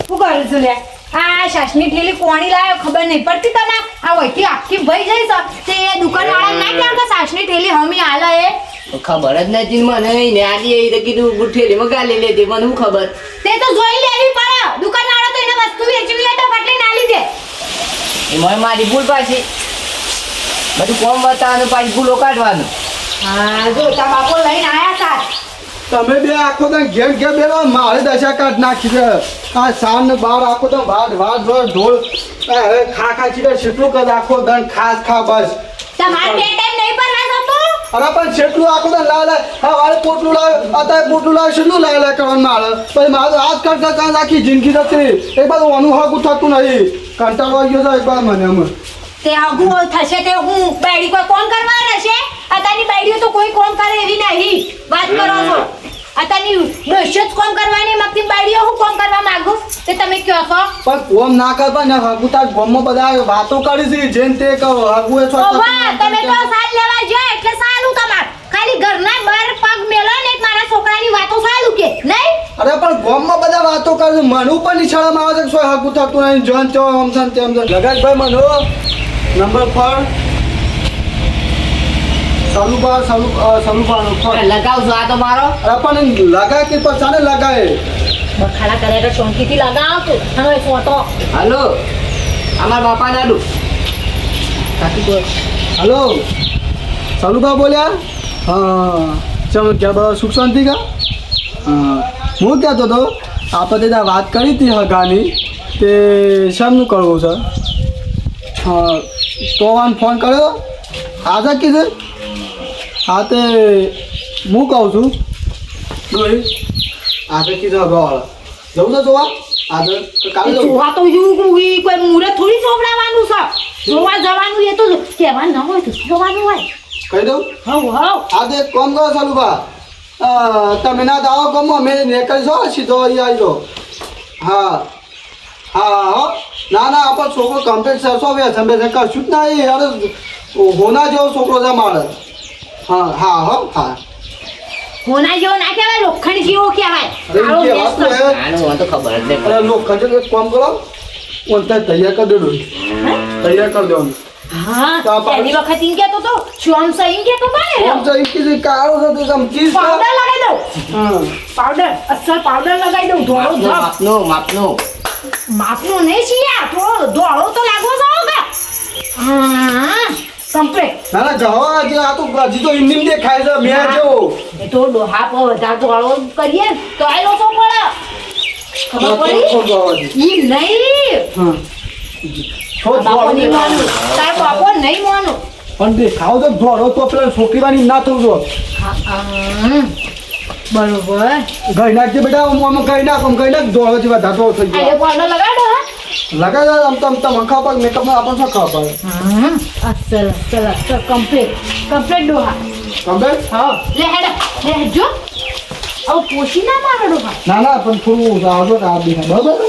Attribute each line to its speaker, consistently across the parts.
Speaker 1: શું કરું છું લે આ શાસની ઠેલી કોણી લાયો ખબર નહીં પડતી તને આ વહીથી આખી ભઈ જઈશ તે દુકાનવાળા ના કેમ કે શાસની ઠેલી હમી હાલે એ
Speaker 2: ખબર જ નથી મને ને આજી એ તો કીધું ગુઠેલી માં ગાલી લેતી મને શું ખબર
Speaker 1: તે તો જોઈ લેવી પડે દુકાનવાળા તો એને વસ્તુ વેચવી લે તો પટલી ના લીધે
Speaker 2: એમાં મારી ભૂલ પાછી બધું કોમ બતાવવાનું પાછી ભૂલો કાઢવાનું
Speaker 1: હા જો તા બાપો લઈને આયા તા
Speaker 3: તમે બે આખો તો ઘેર ઘેર બેલો મારે દશા કાઢ નાખી છે આ સાંજ ને બાર આખો તો વાડ ઢોળ હવે ખા ચીડે કેટલું કદ આખો દન ખાસ ખા બસ
Speaker 1: તમારે બે ટાઈમ નહીં પર ના જતો
Speaker 3: અરે પણ કેટલું આખો દન લા હા વાળે પોટલું લાવ અત્યારે પોટલું લાવ કેટલું લા કરવાનું મારે પછી મારે આજ કરતા આખી જિંદગી જતી એક બાદ અનુભવ થતું નહીં કંટાળો આવી ગયો છે એક બાદ મને અમે
Speaker 1: તે આગુ થશે તે હું બેડી કોઈ કોણ કરવા રહેશે અત્યારની બેડીઓ તો કોઈ કોમ કરે એવી નહીં વાત કરો છો અત્યારની દોસ્ત જ કોમ કરવાની મગતી બેડીઓ હું કોમ કરવા માંગુ તે તમે કહો છો
Speaker 3: પણ કોમ ના કરવા ને હગુ તાર ગોમમાં બધા વાતો કરી છે જેમ તે કહો હગુ એ છો
Speaker 1: ઓવા તમે તો સાલ લેવા જાય એટલે સાલું તમાર ખાલી ઘરના બહાર પગ મેલો ને મારા છોકરાની વાતો સાલું કે નહીં
Speaker 3: અરે પણ ગોમમાં બધા વાતો કરે છે મનુ પણ નિશાળામાં આવે છે કોઈ હગુ થતું નહીં જોન તો આમ છે તેમ છે લગાજભાઈ મનુ નંબર પર સલુબા
Speaker 2: લગાવજો આ તો મારો
Speaker 3: અરે પણ લગાય કે પછાને લગાય
Speaker 1: બખાડા કરે તો શોંકીથી લગાવ તું હવે ફોટો
Speaker 2: હાલો અમાર બાપા નાડું
Speaker 3: હલો સલુબા બોલ્યા હા ચલો ક્યાં બધા સુખ શાંતિ કા હા હું કહેતો હતો આપણે ત્યાં વાત કરી હતી હગાની તે શામનું કરવું છે હા તો ફોન કર્યો આજે કીધું હા તે હું કહું છું આજે કીધું હગાવાળા જવું તો જોવા આજે કાલે
Speaker 1: જોવા તો કોઈ મુહૂર્ત થોડી ચોપડાવવાનું છે જોવા જવાનું એ તો કહેવાનું ન હોય તો જોવાનું હોય
Speaker 3: કહી દઉં
Speaker 1: હવ
Speaker 3: આજે એક કામ કરો સલુભા તમે ના દાવો ગમો અમે નીકળીશો સીધો અહીં આવી જાઓ હા હા ના આપણે છોકરો કમ્પ્લીટ સરસો કશું જ નહીં અરે હોના જેવો છોકરો છે મારે હા
Speaker 1: હોના જેવો ના કહેવાય લોખંડ જેવો કહેવાય
Speaker 2: આનું તો ખબર જ નહીં
Speaker 3: અરે લોખંડ એક કામ કરો તૈયાર કરી દેજો તૈયાર કરી દેવાનું
Speaker 1: હા પહેલી વખત ઇન કેતો તો શ્યામ સહી કેતો તો ને
Speaker 3: આમ તો ઇનકી કાળો છે તો આમ ચીઝ
Speaker 1: પાવડર લગાઈ દઉં પાવડર અસલ પાવડર લગાઈ દઉં ધોળો
Speaker 2: માપનો
Speaker 1: માપનો નહીં છીએ તો ધોળો તો લાગવો જોકે હા કમ્પ્લીટ
Speaker 3: ના જવા આજે આ તો હજી તો ઇન્ડિમ દેખાય છે મેં જેવો
Speaker 1: એ તો ડોહા પર વધારે ધોળો કરીએ તો આયલો તો પડે ખબર પડી ઈ નહીં
Speaker 3: હા
Speaker 1: બાપો નહીં માનું તાર બાપો નહીં માનું
Speaker 3: પણ દેખાવ તો ધોળો તો પેલા છોકરીવાની ના થવું જો
Speaker 1: બરોબર
Speaker 3: ગઈ નાખજે બેટા હું ગઈ નાખ ધોળો જેવા ધાતો થઈ
Speaker 1: આ
Speaker 3: ગયો
Speaker 1: પાવડર લગાડો હા
Speaker 3: લગાય આમ તો મખા પર મેકઅપમાં આપણને શું ખબર પડે
Speaker 1: અસલ કમ્પ્લીટ ડોહા
Speaker 3: ખબર
Speaker 1: હા લે જો આવ પોશી ના મારો ડોહા
Speaker 3: ના પણ થોડું આવજો આ દેખા બરાબર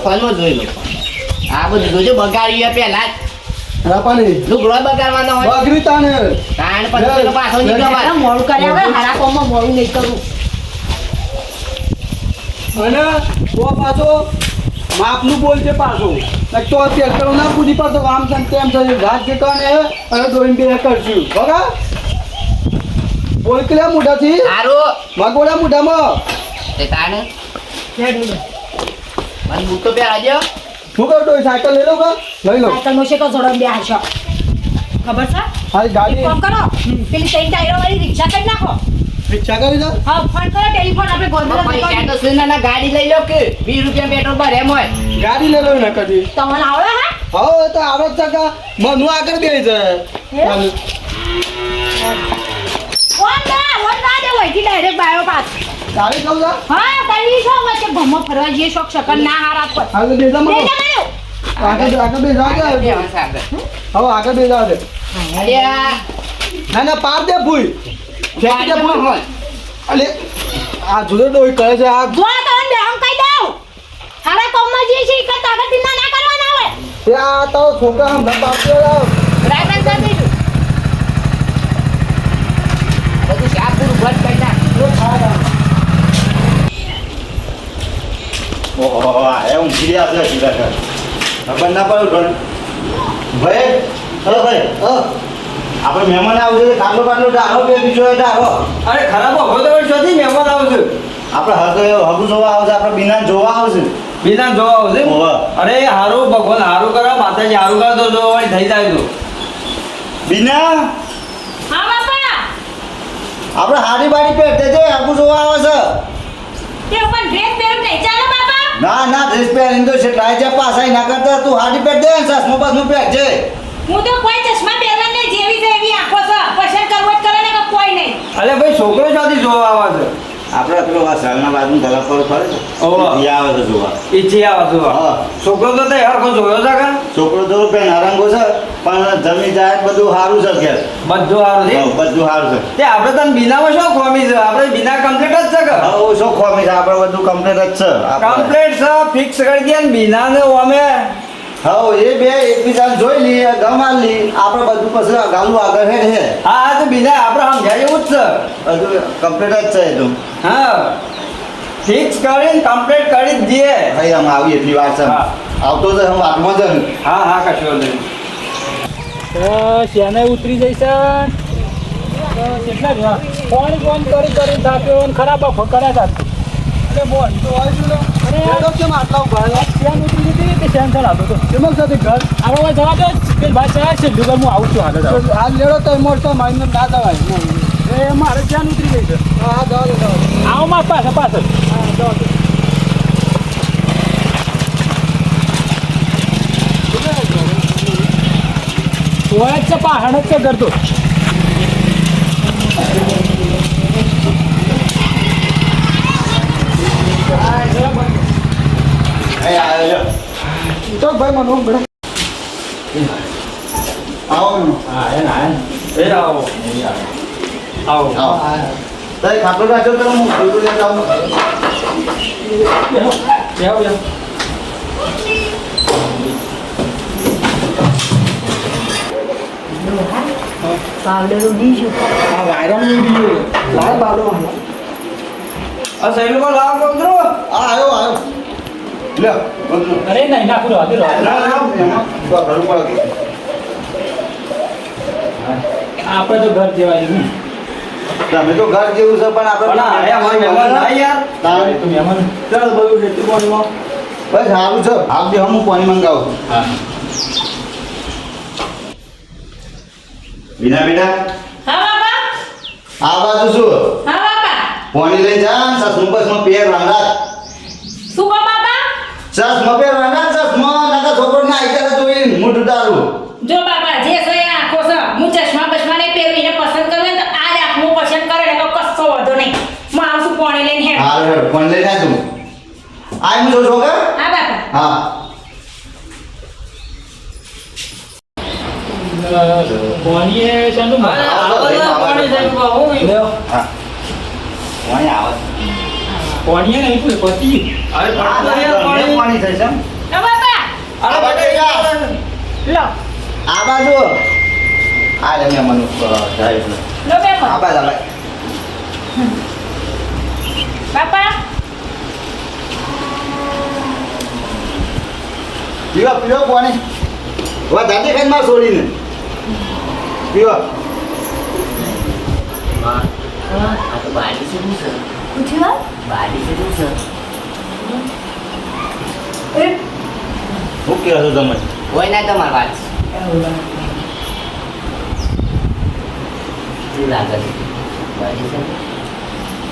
Speaker 2: ફોનમાં જોઈ લો આ બધું જોજો બગાડ્યું પેલા
Speaker 3: રાપાની
Speaker 2: લુગડો બગાડવાનો હોય
Speaker 3: બગડી તાને
Speaker 2: કાન પછી પાછો નીકળવા
Speaker 1: મોડું કર્યા વગર હારા કોમમાં મોડું નહીં કરું
Speaker 3: અને તો પાછો માપનું બોલશે પાછો તો ટ્રેક્ટર ના પૂછી પાછો આમ છે તેમ છે ઘાસ જે કાને અને દોઈને બે કરશું બગા બોલ કે મોઢાથી
Speaker 2: હારું
Speaker 3: મગોડા મોઢામાં
Speaker 2: તે તાને મને બૂટ તો પહેરાજો
Speaker 3: શું કરતો સાયકલ લઈ લો કા લઈ લો
Speaker 1: સાયકલ નો શેકો જોડો બે હાશો ખબર છે
Speaker 3: હા ગાડી
Speaker 1: ફોન કરો પેલી ત્રણ ટાયરો વાળી રિક્ષા કરી નાખો
Speaker 3: રિક્ષા કરી દો
Speaker 1: હા ફોન કરો ટેલિફોન આપણે ગોંધરા
Speaker 2: પૈસા તો સુના ગાડી લઈ લો કે 20 રૂપિયા પેટ્રોલ ભરે એમ હોય
Speaker 3: ગાડી લઈ લો ને કદી
Speaker 1: તમને આવડે હા
Speaker 3: હા તો આવડત છે કે મનુ આગળ બે છે
Speaker 1: કોણ ના દે વહીથી ડાયરેક્ટ બાયો પાસ
Speaker 3: ગાડી કહું છું
Speaker 1: હા તઈ છો વચ્ચે ભમો ફરવા જઈએ શોક શકન ના હારા પર
Speaker 3: આગળ બે જા
Speaker 1: બે જમાયો
Speaker 3: આગળ બે જા હવે આગળ બે જા દે ના પાર દે ભૂઈ ફેંકી દે ભૂઈ
Speaker 2: હોય
Speaker 3: અલે આ જુદો ડોઈ કરે છે આ
Speaker 1: જો તો બે હમ કહી દઉં હારા કોમમાં જઈએ છે કે તાગત ના કરવાના હોય
Speaker 3: તે આ તો છોકરા હમ બાપ્યો
Speaker 1: રાઈટ કરી દઈશું
Speaker 2: બધું શાક પૂરું બંધ કરી નાખ
Speaker 4: ઓહો એ ઊંઘી રહ્યા છે સીધા ઘર ખબર ના પડે ઘર ભાઈ હલો ભાઈ આપણે મહેમાન આવશે ખાટલો બાટલો ડાળો કે બીજો ડાળો
Speaker 3: અરે ખરાબ હો તો શોધી મહેમાન આવશે
Speaker 4: આપણે હગુ જોવા આવશે આપણે બીના જોવા આવશે
Speaker 3: બીજા જોવા આવશે
Speaker 4: ઓહો.
Speaker 3: અરે હારું ભગવાન હારું કરો માતાજી હારું કરો તો જો વળી થઈ જાય તો
Speaker 4: બીના
Speaker 1: હા બાપા
Speaker 4: આપણે હાડી બાડી પહેરતે છે હગુ જોવા આવે છે
Speaker 1: તે પણ ડ્રેસ પહેરું નહીં ચાલો બાપા
Speaker 4: ના ના ડ્રેસ પહેરીને તો છે લાઈ જા પાછા ના કરતા તું હાડી પહેર દે ચશ્મા બસમાં પહેર છે
Speaker 1: હું તો કોઈ ચશ્મા પહેરવા નહીં જેવી છે એવી આંખો છે પસંદ કરવો જ કરે ને કે કોઈ નહીં
Speaker 3: અરે ભાઈ છોકરો શાદી જોવા આવે છે
Speaker 4: આપણે પેલો આ સાલના બાજુ ગલા પર ફરે છે
Speaker 3: ઓહો.
Speaker 4: ઈ આવે છે જોવા
Speaker 3: ઈચ્છી આવે જોવા
Speaker 4: હા.
Speaker 3: છોકરો તો તે હરખો જોયો છે કા
Speaker 4: છોકરો તો પેન હરાંગો છે પણ જમી જાય બધું સારું છે ઘેર
Speaker 3: બધું સારું છે
Speaker 4: હા, બધું સારું છે
Speaker 3: તે આપણે તને બીનામાં શું ખોમી છે આપણે બીના કમ્પ્લીટ જ છે કે
Speaker 4: હવે શું ખોમી છે આપણે બધું કમ્પ્લીટ જ છે આપણે.
Speaker 3: કમ્પ્લીટ છે ફિક્સ કરી દે ને બીના ને અમે
Speaker 4: હા એ બે એકબીજાને જોઈ લઈએ ગમાલ લઈએ આપણે બધું પછી ગાલું આગળ હેડ હે
Speaker 3: હા હા તો બીના આપણે સમજાય એવું જ છે
Speaker 4: બધું કમ્પ્લીટ જ છે એ તો
Speaker 3: હા ફિક્સ કરીને કમ્પ્લીટ કરી જ દઈએ
Speaker 4: ભાઈ આમ આવી એટલી વાર છે
Speaker 3: હા.
Speaker 4: આવતો છે હું વાતમાં જ ને.
Speaker 3: હા હા કશું નહીં
Speaker 5: શેને ઉતરી જઈશે કેટલા રહ્યા ફોન કરી થાક્યો ને ખરાબ બફો કર્યા હતા
Speaker 3: એટલે બોલ તો આવીશું ને
Speaker 5: અરે
Speaker 3: કેમ આટલા ઉભા
Speaker 5: શેન ઉતરી જતી તે શેન ચલાવતો હતો
Speaker 3: કેમ સાથે ઘર
Speaker 5: આપણે જવા દો પેલ ભાઈ ચલાવે છે ડુગર હું આવું છું આગળ જાઉં.
Speaker 3: હાલ લેડો તો મોટો મારીને ના દવાય
Speaker 5: એ મારે શેન ઉતરી ગઈ છે
Speaker 3: હા જવા દો
Speaker 5: આવો માં પાછળ
Speaker 3: હા જવા દો
Speaker 5: હોય જ છે પાહણ જ છે કરતો
Speaker 4: એ આવ્યો
Speaker 3: તો ભાઈ મને ઊંઘ પડે.
Speaker 4: આવો
Speaker 3: એ આવો આવો
Speaker 4: આવો તઈ ખાટલો રાખ્યો તો હું ખોટું લેતા આવું
Speaker 1: પાવડર ઉડી છું
Speaker 3: આ વાયરન ની લાલ બાબલો આ સૈલુમાં લાવ બંદરો
Speaker 4: આવ્યો લે બધું
Speaker 5: અરે નહીં નાખું રહો
Speaker 4: ના ના તો ઘરું પડે
Speaker 5: આપણે તો ઘર જેવાય નહીં
Speaker 4: તમે તો ઘર જેવું છે પણ
Speaker 3: પણ આ
Speaker 4: આપણે
Speaker 3: અમારી મહેમાન ના યાર
Speaker 4: તારે
Speaker 5: તો મહેમાન
Speaker 3: ચાલ બધું લેતી પાણીમાં
Speaker 4: બસ સારું છે હાલ દે હું પાણી મંગાવું
Speaker 5: હા
Speaker 4: વિના બેટા
Speaker 1: હા બાપા
Speaker 4: આ બાજુ શું
Speaker 1: હા બાપા
Speaker 4: પાણી લઈ જા સસમું બસમાં પેર રાંડા
Speaker 1: શું કહો બાપા
Speaker 4: સસમાં પેર રાંડા સસમાં નકા છોકરો ના આઈતા જોઈને મોઢું ડાળું
Speaker 1: જો બાપા જે છે એ આંખો છે હું ચશ્મા બસમા નહીં પહેરું એને પસંદ કરું ને તો આ જ આંખનું પસંદ કરે ને તો કશો વાંધો નહીં હું આવશું પાણી લઈને હેડ
Speaker 4: હાલ હેડ પાણી લઈ જા તું આઈ હું જો છોકરા
Speaker 1: હા બાપા
Speaker 4: હા
Speaker 5: કોણીએ શેનું
Speaker 3: પાણી સાહેબ હું
Speaker 4: હા પાણી આવે
Speaker 5: કોણીએ નહીં કોઈ પતી
Speaker 3: અરે
Speaker 4: હા
Speaker 3: પાણી
Speaker 4: પાણી થશે એમ?
Speaker 1: હા બાપા
Speaker 3: અરે બેટા
Speaker 1: લો
Speaker 4: આ બાજુ આ લે મેં મને જાય છે
Speaker 1: લો બે
Speaker 4: આ બાજુ આ બાજુ.
Speaker 1: બાપા
Speaker 4: પીવો પીવો પાણી વા દાદી ખાઈને માર છોડીને પીવો
Speaker 1: પૂછ્યું એ
Speaker 4: શું કહો છો તમે
Speaker 2: હોય ના તમારી વાત શું લાગે છે બાજી છે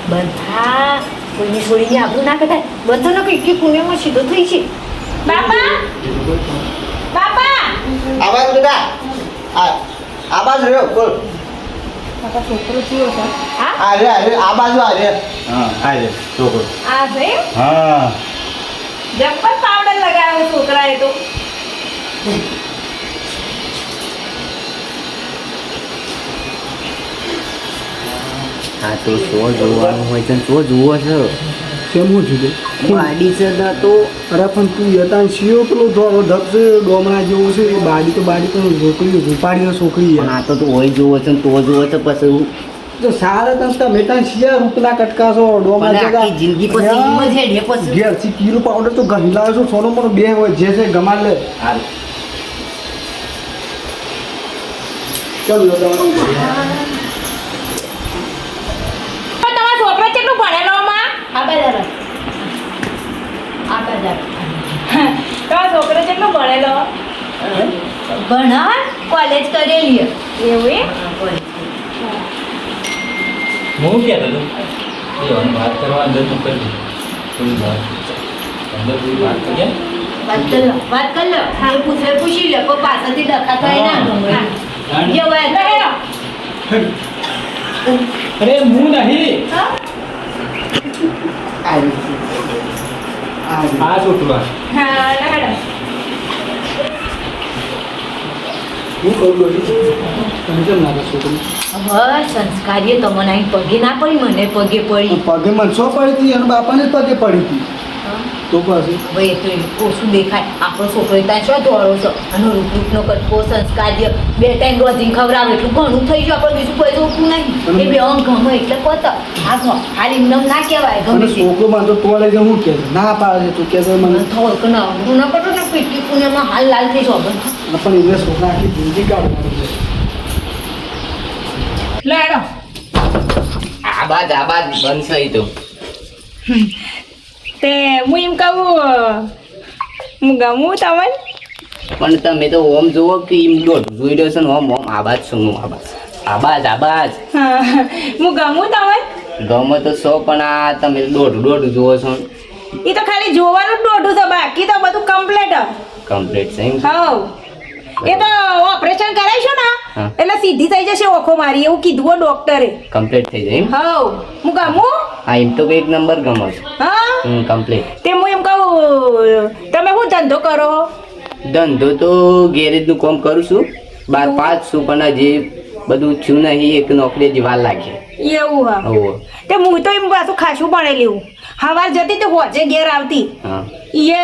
Speaker 1: બધા કોઈની છોડીને આપણું ના કહેવાય બધાનો કંઈક પુણ્યમાં સીધો થઈ છે બાપા બાપા
Speaker 4: આ બાજુ બેટા આ બાજુ રહ્યો બોલ
Speaker 1: બાપા છોકરો થયો છે હા
Speaker 4: આ રે આ બાજુ આ રે હા આ રે છોકરો
Speaker 1: આ છે
Speaker 4: હા
Speaker 1: જબ્બર પાવડર લગાવ્યો છોકરાએ તો
Speaker 2: હા તો શો જોવાનું હોય છે શો જુઓ છો
Speaker 3: કેમ હું છું
Speaker 2: ગાડી છે ને તો
Speaker 3: અરે પણ તું યતા શિયો પેલો ધોળો ઢબ છે ડોમણા જેવું છે એ બાડી તો છોકરી રૂપાડીનો છોકરી
Speaker 2: પણ આ તો તું હોય જુઓ છો ને તો જુઓ છો પછી
Speaker 3: જો સારા તમે ત્યાં શિયા રૂપના કટકાશો ડોમા
Speaker 2: પણ આખી જિંદગી પછી ઈમ જ હેડે પછી.
Speaker 3: ઘેર થી કિલો પાવડર તો ઘણી લાવે છો સોનો મોનો બે હોય જે છે ગમાડ લે
Speaker 2: હારું.
Speaker 3: ચાલો તમારું
Speaker 1: તમારો છોકરો કેટલું ભણેલો માં આ બધા તમારો છોકરો કેટલું ભણેલો ભણા કોલેજ કરેલી એવું એ
Speaker 5: હું કહેતો હતો એ વાત કરવા અંદર તું કરી થોડી વાત અંદર થોડી વાત કરીએ.
Speaker 1: વાત કર લો હા પૂછી લે કોઈ પાછળથી ડખા થાય ના જે વાત
Speaker 5: અરે હું નહીં આ છોકરો
Speaker 1: હા લગાડો
Speaker 3: હું કહું બોલી તમે કેમ ના છોકરી
Speaker 1: બસ સંસ્કારીય તમને અહીં પગે ના પડી મને પગે પડી
Speaker 3: પગે મનસો પડી હતી અને બાપાને જ પગે પડી હતી તો પછી
Speaker 1: ભાઈ તો ઓછું દેખાય આપણો છોકરો ત્યાં શું દોડો છો અને રૂપરૂપનો કટકો સંસ્કાર્ય બે ટાઈમ રોજી ખવડાવે એટલું ઘણું થઈ ગયું આપણે બીજું કોઈ જોતું નહીં એ બે અંગ ગમે એટલે પત આ ગો હાલ એમને ના કહેવાય
Speaker 3: અને
Speaker 1: ગમે તે
Speaker 3: છોકરો બાંધો તોડે છે હું કે ના પાડે છે તું કે છે મને
Speaker 1: થોડું કે ના હું ના કરું ને પીટી પુણ્યમાં હાલ લાલ થઈ જાવ
Speaker 3: પણ એને છોકરા આખી જિંદગી કાઢવાની છે
Speaker 1: લેડો
Speaker 2: આ બાદ બંધ થઈ તો.
Speaker 1: તે હું એમ કહું હું ગમું તમને
Speaker 2: પણ તમે તો ઓમ જુઓ કે એમ દોઢ જોઈ રહ્યો છે ને ઓમ આબાજ છું હું આબાજ
Speaker 1: હું ગમું તમને
Speaker 2: ગમે તો સો પણ આ તમે દોઢ જુઓ છો
Speaker 1: એ તો ખાલી જોવાનું જ દોઢું છે બાકી તો બધું કમ્પ્લીટ
Speaker 2: કમ્પ્લીટ છે એમ.
Speaker 1: હવ એ તો ઓપરેશન કરાવીશું ને
Speaker 2: હા.
Speaker 1: એટલે સીધી થઈ જશે ઓખો મારી એવું કીધું ડોક્ટરે
Speaker 2: કમ્પ્લીટ થઈ જાય એમ.
Speaker 1: હવ હું ગમું
Speaker 2: હા એમ તો એક નંબર ગમો છે.
Speaker 1: હા
Speaker 2: કમ્પ્લીટ.
Speaker 1: તે હું એમ કહું તમે શું ધંધો કરો
Speaker 2: ધંધો તો ગેરેજનું કામ કરું છું 12-5 છું પણ હજી બધું થયું નહીં એક નોકરી હજી વાર લાગે.
Speaker 1: એવું હા
Speaker 2: હોવે.
Speaker 1: તે હું તો એમ પાછું ખાસું ભણેલી હું સવાર જતી તો હોજે ઘેર આવતી
Speaker 2: હા
Speaker 1: એ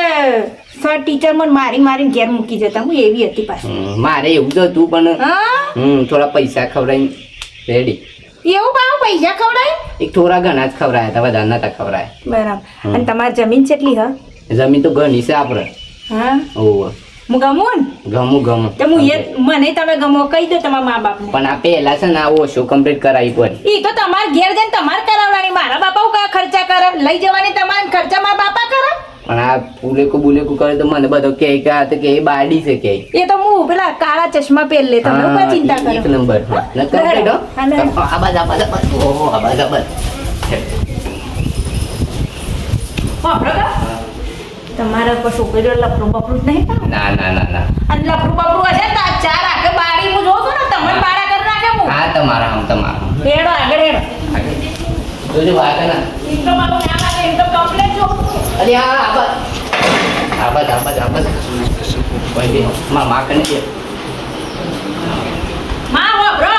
Speaker 1: સર ટીચર મને મારીને ઘેર મૂકી જતા હું એવી હતી પાછી
Speaker 2: મારે એવું જ હતું પણ
Speaker 1: હા
Speaker 2: થોડા પૈસા ખવડાવીને રેડી.
Speaker 1: એવું પાછું પૈસા ખવડાય
Speaker 2: એક થોડા ઘણા જ ખવડાયા હતા વધારે નતા ખવડાયા.
Speaker 1: બરાબર અને તમારી જમીન કેટલી હા
Speaker 2: જમીન તો ઘણી છે આપણે.
Speaker 1: હા
Speaker 2: હોવે.
Speaker 1: હું ગમું ને
Speaker 2: ગમું
Speaker 1: તો હું એ મને તમે ગમો કહી દો તમારા મા બાપને
Speaker 2: પણ આ પહેલા છે ને આ ઓછો કમ્પ્લીટ કરાવી પડે.
Speaker 1: એ તો તમારે ઘેર જઈને તમારે કરાવવાની મારા બાપા કયા ખર્ચા કરે લઈ જવાની તમારા ખર્ચા મારા બાપા કરે
Speaker 2: પણ આ બુલેકું કરે તો મને બધો કે આ તો કે એ બાડી છે કે
Speaker 1: એ તો હું પેલા કાળા ચશ્મા પહેર લે તમે કોઈ ચિંતા
Speaker 2: એક
Speaker 1: કરો
Speaker 2: નંબર. ને complete હો?
Speaker 1: હા, લે.
Speaker 2: આબાદ. ઓહો, આબાદ.
Speaker 1: વાપરો તો? તમારા પર છોકરીઓ લફરું બફરું જ નહીં પાડો?
Speaker 2: ના
Speaker 1: અને લફરું બફરું હશે ને તો આ ચાર આખે બારી હું જોઉં છું ને તમને બારા કરી નાખે હું
Speaker 2: હા તમારા
Speaker 1: હેડો આગળ હેડો
Speaker 2: જોજો વાત ના.
Speaker 1: એમ તો મારું નામ આવે એમ તો કમ્પ્લેટ જો
Speaker 2: અરે હા આબાદ. કોઈ બી માં કને દે.
Speaker 1: માં વાપરો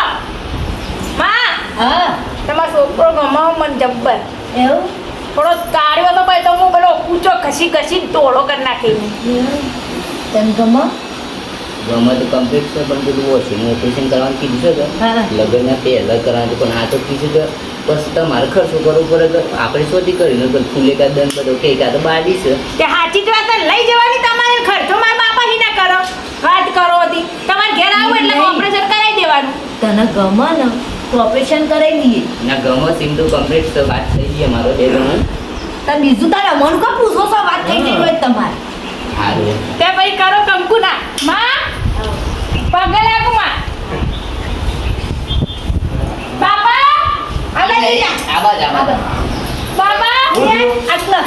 Speaker 1: માં
Speaker 6: હા
Speaker 1: તમારો છોકરો ગમાવો મને જબ્બર
Speaker 6: એવું
Speaker 1: થોડો કાઢ્યો તો ભાઈ તો હું પેલો ઊંચો ખસી ટોળો કરી નાખી
Speaker 6: તને ગમો
Speaker 2: ગમે તો કમ્પ્લીટ છે પણ પેલું ઓછું ઓપરેશન કરવાનું કીધું છે કે
Speaker 6: હા
Speaker 2: લગ્નના પહેલા કરવાનું પણ આ તો કીધું કે બસ તમારે ખર્ચો કરવો પડે તો આપણે શોધી કરીને પણ ફૂલે કા દન બધો કે કા તો બાડી છે.
Speaker 1: તે સાચી જ વાત છે. લઈ જવાની તમારે ખર્ચો મારા બાપા હી ના કરો વાત કરો હતી તમારે ઘેર આવું એટલે ઓપરેશન કરાવી દેવાનું
Speaker 6: તને ગમો ને તો ઓપરેશન કરાવી દઈએ
Speaker 2: ના ગમે સિમ તો કમ્પ્લીટ છે વાત થઈ ગઈ અમારો બે ગમે
Speaker 6: તો બીજું તારે અમણ કો પૂછો છો વાત થઈ ગઈ હોય તમારે
Speaker 2: સારું.
Speaker 1: તે ભાઈ કરો કંકુ ના માં પગે લાગુ માં બાપા હાલે જા
Speaker 2: આબાદ.
Speaker 1: બાપા આટલો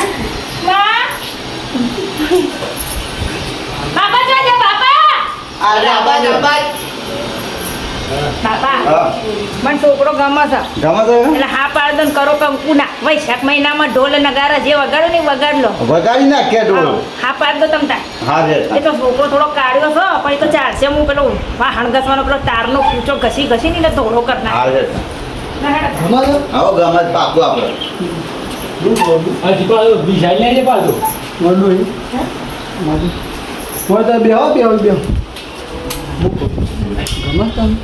Speaker 1: માં બાપા જોજે બાપા
Speaker 2: આબાદ.
Speaker 1: બાપા
Speaker 4: હા
Speaker 1: મને છોકરો ગમે છે
Speaker 4: ગમે તો
Speaker 1: એટલે હા પાડદન કરો કંકુ ના વૈશાખ મહિનામાં ઢોલ નગારા જે વગાડો ને એ વગાડ લો
Speaker 4: વગાડી નાખ કે ડોળો
Speaker 1: હા પાડ દો તમ તાર
Speaker 4: હા રે
Speaker 1: એ તો છોકરો થોડો કાઢ્યો છે પણ એ તો ચાલશે હું પેલો વાહણ ઘસવાનો પેલો તારનો કૂચો ઘસી ને ધોળો કરી
Speaker 4: હા રે
Speaker 3: અમારે
Speaker 4: આવો ગમે પાકું આપણે
Speaker 5: હજી પાછો વિશાલ લઈને પાછો
Speaker 3: મળું એ મારું હોય તો બેહો મૂકો ગમે તમે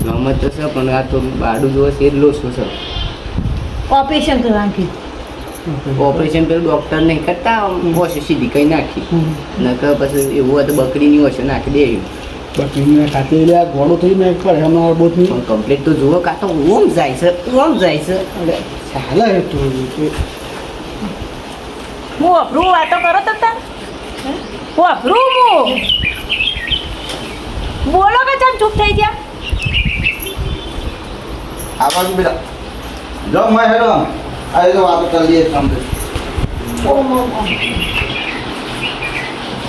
Speaker 2: ગમે તો છે પણ આ તો બાડું જોવે છે એટલો શું છે
Speaker 1: ઓપરેશન કરવાનું કીધું.
Speaker 2: ઓપરેશન પેલું ડૉક્ટર નહીં કરતા બસ સીધી કઈ નાખી નકર પછી એવું હોય તો બકરીની ઓછે નાખી દે
Speaker 3: બકરીને ખાતે એટલે આ ઘોડો થઈ મેં પડે હમણાં બોધની
Speaker 2: પણ કમ્પ્લીટ તો જુઓ કાં તો ઓમ જાય છે
Speaker 3: અરે ચાલે હે તું
Speaker 1: હું અભરું વાતો કરો તો તાર હું અભરું હું બોલો કે ચમ ચૂપ થઈ ગયા.
Speaker 4: આ બાજુ બેટા જો મેં હેડો આ તો વાતો કરી લઈએ કમ્પ્લીટ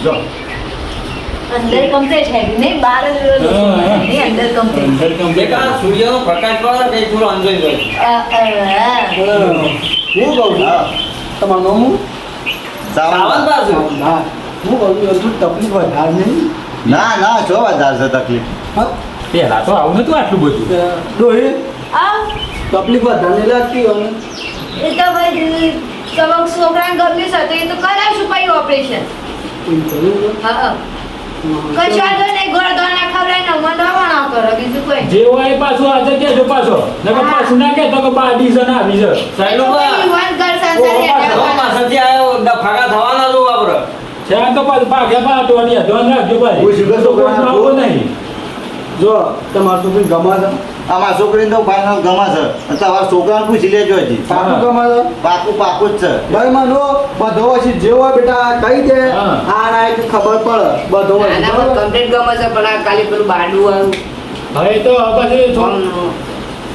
Speaker 4: જો
Speaker 1: અંદર કમ્પ્લેટ છે નહીં બહાર જ નહીં અંદર કમ્પ્લેટ.
Speaker 5: બેટા સૂર્યનો પ્રકાશ પડે કે થોડો અંદર
Speaker 3: હું કહું છું
Speaker 4: હા
Speaker 3: તમારું નામ હું?
Speaker 4: સાવન
Speaker 5: બાજુ
Speaker 3: હા હું કહું છું હજુ તકલીફ વધારે નહીં
Speaker 4: ના ના જો વધારે છે તકલીફ
Speaker 3: હા
Speaker 5: પેલા તો આવું નતું આટલું બધું
Speaker 3: ડોહી
Speaker 1: આ
Speaker 3: તકલીફ વધારે નહીં લાગતી હોય ને?
Speaker 1: એ તો ભાઈ તમારા છોકરાને ગમી છે એ તો કરાવશું પછી ઓપરેશન.
Speaker 3: એમ કર્યું ને?
Speaker 1: હા કશું વાંધો નહીં ગોળ દોના ખવડાય ને મંડવાણા કરો બીજું કોઈ.
Speaker 5: જે હોય પાછું આજે કેજો પાછો નકર પાછું ના કે તો કે બાડી છે ના આવી છે
Speaker 1: યુવાન ઘર સંસાર
Speaker 5: છે તો પાછું ભાગ્યા પાટો અને ધોન રાખજો ભાઈ
Speaker 4: કોઈ સુગર છોકરાને
Speaker 5: આવો નહીં
Speaker 3: જો તમારી છોકરી ગમા છે
Speaker 4: અમારા છોકરીને તો ફાઇનલ ગમે છે અને તમારા છોકરાને પૂછી લેજો હજી
Speaker 3: પાકું ગમા છે
Speaker 4: પાકું પાકું જ છે
Speaker 3: ભાઈ માનો બધો પછી જે હોય બેટા કહી દે
Speaker 5: હા.
Speaker 3: આ ના કે ખબર પડે બધો હોય
Speaker 2: આના પર કમ્પ્લીટ ગમે છે પણ આ ખાલી પેલું બાડું આવ્યું
Speaker 5: હવે તો પછી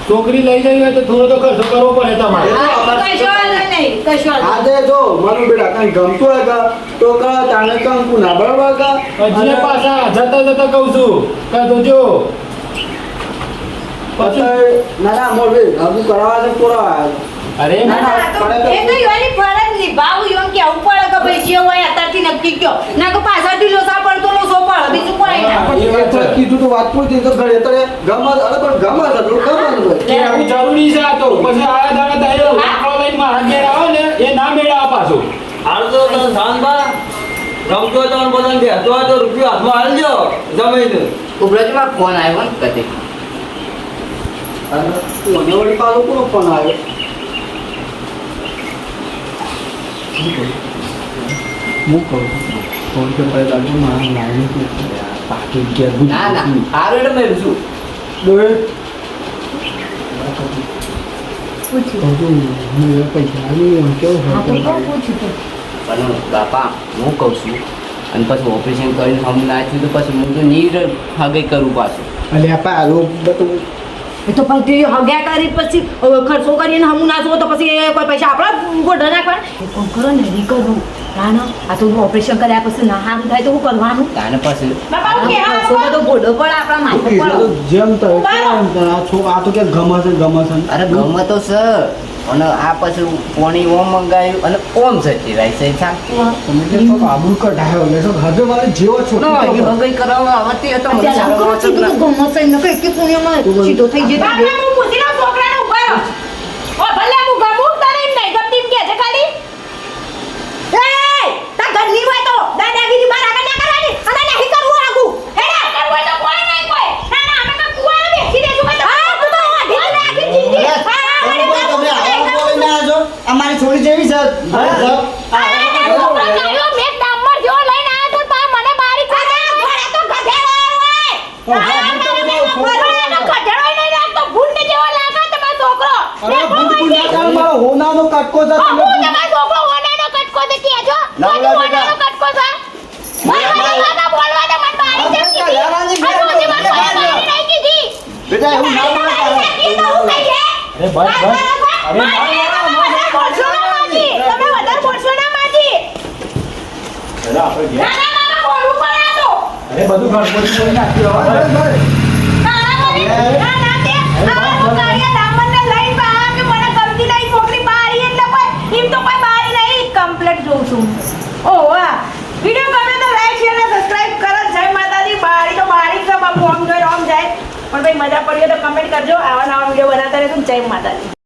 Speaker 5: છોકરી લઈ જવી હોય તો થોડો તો ખર્ચો કરવો પડે તમારે
Speaker 1: કશું વાંધો નહીં કશું વાંધો
Speaker 3: આજે જો મારું બેટા કઈ ગમતું હોય કે તો કા તાણે કંકુ ના બરાબર કા
Speaker 5: હજી પાછા જતા જતા કહું છું કે તો જો
Speaker 3: પછી ના ના મોર બે હગું કરાવવા છે પૂરા
Speaker 5: અરે
Speaker 1: નહીં. એ તો યુવાની ફરજ નિભાવું એમ કેવું પડે કે ભાઈ જે હોય અત્યારથી નક્કી કયો ના કે પાછળથી લોસા પડતો લોસો પડે બીજું કોઈ ના.
Speaker 5: એ વાત છે.
Speaker 3: કીધું તો વાત પૂરી તો ઘરે તો ગમત અરે પણ ગમત હતું ગમત
Speaker 5: કે આવું જરૂરી છે આ તો પછી આ દાડા દાયો લાકડો લઈને મારા ઘેર આવે ને એ ના મેળા પાછું
Speaker 7: હાલ તો તમે શાંતબા રમતો તો બધાને બેસતો હોય તો રૂપિયો હાથમાં હાલજો જમીને
Speaker 2: ઉપરાજમાં ફોન આવ્યો ને કદે
Speaker 3: અને કોને વળી પાછો કોનો ફોન આવ્યો હું કહું ફોન કે ભાઈ દાદુ મારા લાઈન પાકી ગયા
Speaker 2: ના ના સારું એટલે મેં છું
Speaker 3: ડોહે
Speaker 1: પૂછ્યું.
Speaker 3: પૈસા આવી કેવું
Speaker 1: હા તો
Speaker 3: હોય
Speaker 1: કોણ પૂછ્યું તું?
Speaker 2: પણ બાપા હું કહું છું અને પછી ઓપરેશન કરીને હમ નાખ્યું તો પછી હું તો નીર હગે કરું પાછું
Speaker 3: અલે આપા આલો બધું
Speaker 1: એ તો પછી હગ્યા કરી પછી ખર્ચો કરીને હમું ના જોવો તો પછી એ કોઈ પૈસા આપણા ગોઢા નાખવાના. એ કોણ કરો ને એ કરું ના આ તો હું ઓપરેશન કર્યા પછી ના સારું થાય તો હું કરવાનું.
Speaker 2: તાને પછી
Speaker 1: બાપા હું કહેવા ખર્ચો બધો ગોઢો પડે આપણા માથે પડે.
Speaker 3: જેમ તો આ તો કે ગમે છે
Speaker 2: અરે ગમે તો છે અને આ પછી પોણી ઓમ મંગાવ્યું અને ઓમ જતી રહી છે
Speaker 3: તમે કે તો આબુ કઢાયો એટલે તો હવે મારે જેવો છોકરી
Speaker 2: હગઈ કરાવવા આવતી હતો મને
Speaker 1: અત્યારે આમ કરો છો તો ગમો છે એમને કઈ કે પુણ્યમાં સીધો થઈ જતો. બાપા હું પૂછી લઉં છોકરાને ઉભા રહો. ઓ ભલે હું ગમું તને એમ નહીં ગમતી એમ કે છે ખાલી. એ તા ઘરની હોય તો દાદાગીરી બહાર આગળ ના કરવાની અને નહીં કરવું આગું. હેડા કરવું હોય તો કોઈ નહીં કોઈ. ના ના અમે તો કુવા બેસી દેશું કઈ. હા તું તો ઢીલ નાખી જિંદગી. હા
Speaker 4: અમારી છોડી જેવી છે
Speaker 3: હોનાનો કટકો છે
Speaker 4: બેટા એવું ના બોલાય.
Speaker 5: અરે બસ
Speaker 4: અરે આપણે ગયા
Speaker 5: અરે બધું ગણપતિ કરી નાખ્યું હવે.
Speaker 1: વિડીયો ગમે તો લાઈક શેર અને સબસ્ક્રાઇબ કરો. જય માતાજી. બારી તો બારી છે બાપુ આમ જોઈ આમ જાય પણ ભાઈ મજા પડી હોય તો કમેન્ટ કરજો. આવા નવા વિડીયો બનાવતા રહેશું. જય માતાજી.